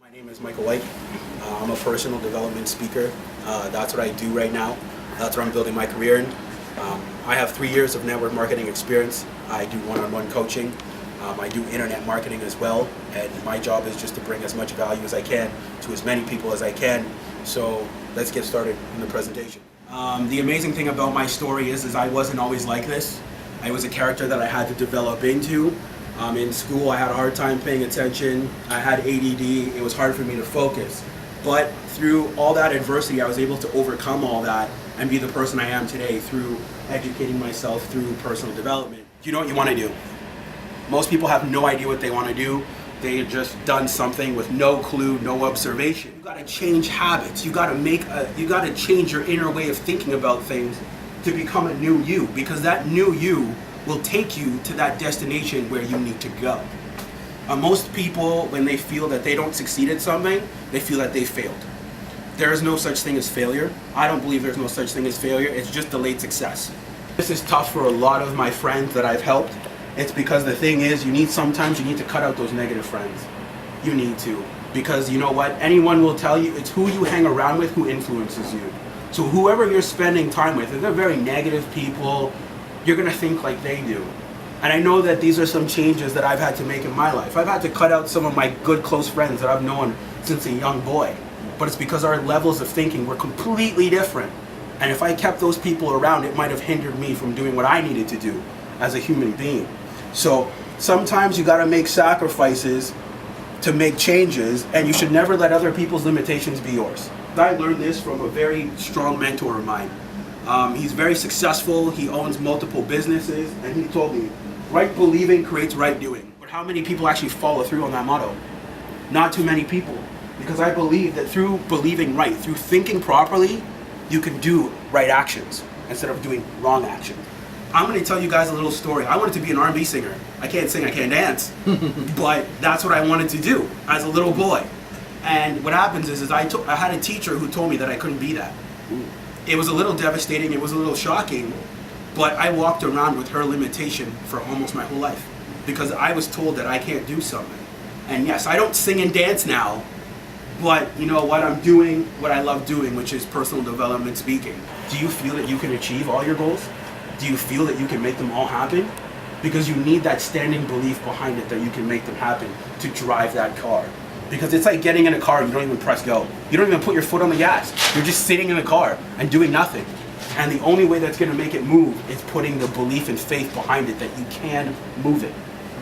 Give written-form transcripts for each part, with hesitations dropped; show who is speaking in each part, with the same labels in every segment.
Speaker 1: My name is Michael White. I'm a personal development speaker. That's what I do right now. That's what I'm building my career in. I have 3 years of network marketing experience. I do one-on-one coaching. I do internet marketing as well, and my job is just to bring as much value as I can to as many people as I can. So let's get started in the presentation. The amazing thing about my story is I wasn't always like this. I was a character that I had to develop into. In school, I had a hard time paying attention. I had ADD. It was hard for me to focus. But through all that adversity, I was able to overcome all that and be the person I am today through educating myself through personal development. You know what you want to do. Most people have no idea what they want to do. They have just done something with no clue, no observation. You got to change habits. You got to change your inner way of thinking about things to become a new you, because that new you will take you to that destination where you need to go. Most people, when they feel that they don't succeed at something, they feel that they failed. There is no such thing as failure. I don't believe there's no such thing as failure. It's just delayed success. This is tough for a lot of my friends that I've helped. It's because the thing is, sometimes you need to cut out those negative friends. You need to. Because you know what? Anyone will tell you, it's who you hang around with who influences you. So whoever you're spending time with, if they're very negative people, you're going to think like they do. And I know that these are some changes that I've had to make in my life. I've had to cut out some of my good close friends that I've known since a young boy. But it's because our levels of thinking were completely different. And if I kept those people around, it might have hindered me from doing what I needed to do as a human being. So sometimes you got to make sacrifices to make changes, and you should never let other people's limitations be yours. I learned this from a very strong mentor of mine. He's very successful, he owns multiple businesses, and he told me, right believing creates right doing. But how many people actually follow through on that motto? Not too many people. Because I believe that through believing right, through thinking properly, you can do right actions instead of doing wrong actions. I'm going to tell you guys a little story. I wanted to be an R&B singer. I can't sing, I can't dance, but that's what I wanted to do as a little boy. And what happens is I had a teacher who told me that I couldn't be that. It was a little devastating, it was a little shocking, but I walked around with her limitation for almost my whole life because I was told that I can't do something. And yes, I don't sing and dance now, but you know what, I'm doing what I love doing, which is personal development speaking. Do you feel that you can achieve all your goals? Do you feel that you can make them all happen? Because you need that standing belief behind it that you can make them happen to drive that car. Because it's like getting in a car and you don't even press go. You don't even put your foot on the gas. You're just sitting in the car and doing nothing. And the only way that's going to make it move is putting the belief and faith behind it that you can move it.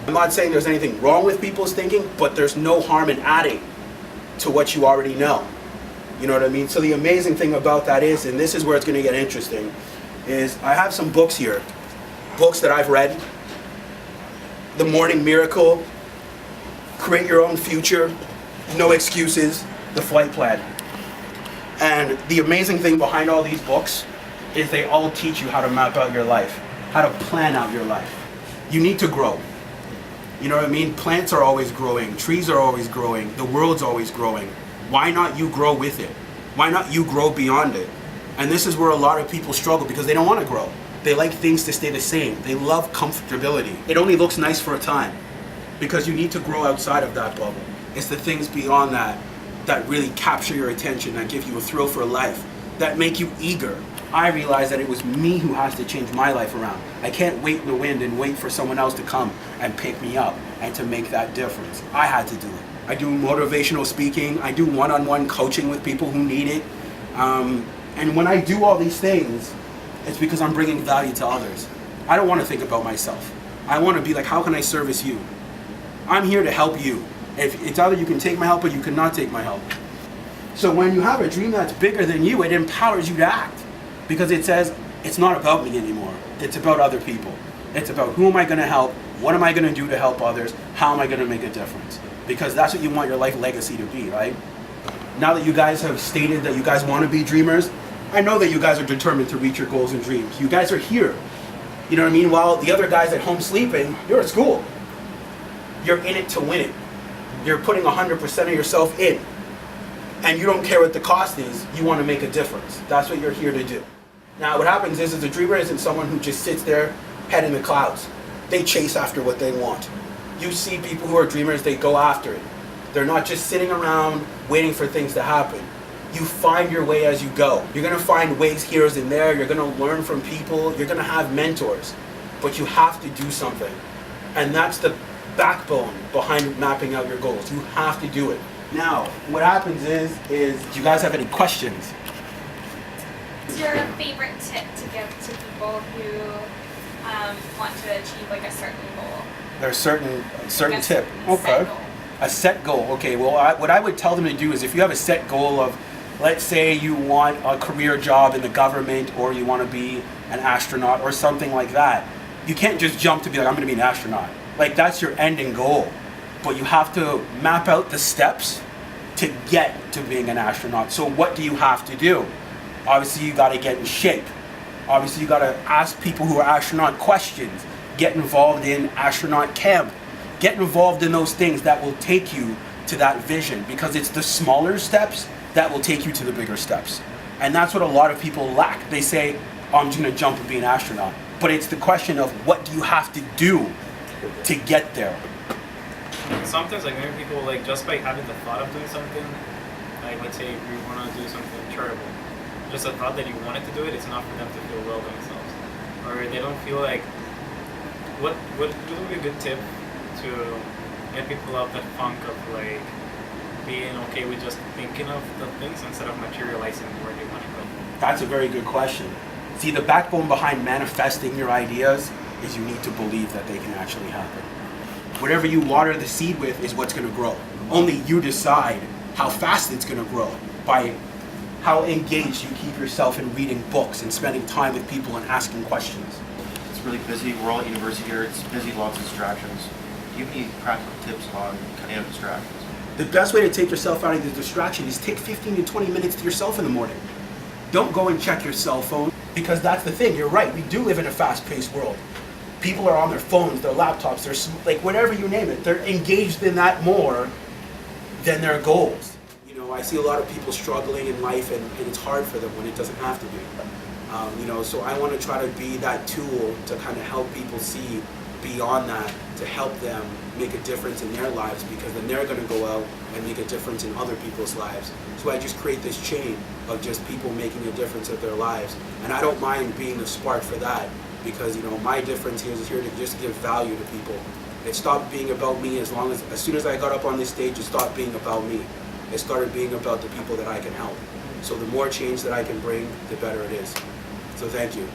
Speaker 1: I'm not saying there's anything wrong with people's thinking, but there's no harm in adding to what you already know. You know what I mean? So the amazing thing about that is, and this is where it's going to get interesting, is I have some books here. Books that I've read. The Morning Miracle, Create Your Own Future, No Excuses, The Flight Plan. And the amazing thing behind all these books is they all teach you how to map out your life, how to plan out your life. You need to grow. You know what I mean? Plants are always growing, trees are always growing, the world's always growing. Why not you grow with it? Why not you grow beyond it? And this is where a lot of people struggle because they don't want to grow. They like things to stay the same. They love comfortability. It only looks nice for a time because you need to grow outside of that bubble. It's the things beyond that that really capture your attention, that give you a thrill for life, that make you eager. I realized that it was me who has to change my life around. I can't wait in the wind and wait for someone else to come and pick me up and to make that difference. I had to do it. I do motivational speaking. I do one-on-one coaching with people who need it. And when I do all these things, it's because I'm bringing value to others. I don't want to think about myself. I want to be like, how can I service you? I'm here to help you. If it's either you can take my help or you cannot take my help. So when you have a dream that's bigger than you, it empowers you to act. Because it says, it's not about me anymore. It's about other people. It's about who am I going to help? What am I going to do to help others? How am I going to make a difference? Because that's what you want your life legacy to be, right? Now that you guys have stated that you guys want to be dreamers, I know that you guys are determined to reach your goals and dreams. You guys are here. You know what I mean? While the other guys at home sleeping, you're at school. You're in it to win it. You're putting 100% of yourself in. And you don't care what the cost is. You want to make a difference. That's what you're here to do. Now what happens is a dreamer isn't someone who just sits there, head in the clouds. They chase after what they want. You see people who are dreamers, they go after it. They're not just sitting around waiting for things to happen. You find your way as you go. You're gonna find ways here and there. You're gonna learn from people. You're gonna have mentors, but you have to do something. And that's the backbone behind mapping out your goals. You have to do it. Now, what happens is do you guys have any questions?
Speaker 2: What's your favorite tip to give to people who want to achieve like a certain goal?
Speaker 1: There's certain
Speaker 2: Like a
Speaker 1: tip.
Speaker 2: set goal.
Speaker 1: A set goal. Okay. Well, what I would tell them to do is, if you have a set goal of, let's say you want a career job in the government, or you want to be an astronaut or something like that, you can't just jump to be like, I'm going to be an astronaut. Like, that's your ending goal. But you have to map out the steps to get to being an astronaut. So what do you have to do? Obviously, you got to get in shape. Obviously, you got to ask people who are astronaut questions. Get involved in astronaut camp. Get involved in those things that will take you to that vision, because it's the smaller steps that will take you to the bigger steps. And that's what a lot of people lack. They say, oh, I'm just going to jump and be an astronaut. But it's the question of, what do you have to do to get there?
Speaker 3: Sometimes, like, maybe people, like, just by having the thought of doing something, like, let's say you want to do something charitable, just the thought that you wanted to do it, it's enough for them to feel well themselves. Or they don't feel like, what would be a good tip to get people out that funk of, like, being okay with just thinking of the things instead of materializing where they want to go?
Speaker 1: That's a very good question. See, the backbone behind manifesting your ideas is you need to believe that they can actually happen. Whatever you water the seed with is what's going to grow. Only you decide how fast it's going to grow by how engaged you keep yourself in reading books and spending time with people and asking questions.
Speaker 4: It's really busy. We're all at university here. It's busy, lots of distractions. Do you have any practical tips on cutting out distractions?
Speaker 1: The best way to take yourself out of the distraction is take 15 to 20 minutes to yourself in the morning. Don't go and check your cell phone, because that's the thing. You're right. We do live in a fast-paced world. People are on their phones, their laptops, like whatever you name it. They're engaged in that more than their goals. You know, I see a lot of people struggling in life, and it's hard for them when it doesn't have to be. So I want to try to be that tool to kind of help people see beyond that, to help them make a difference in their lives, because then they're going to go out and make a difference in other people's lives. So I just create this chain of just people making a difference in their lives. And I don't mind being the spark for that, because, you know, my difference here is here to just give value to people. It stopped being about me as soon as I got up on this stage, it stopped being about me. It started being about the people that I can help. So the more change that I can bring, the better it is. So thank you.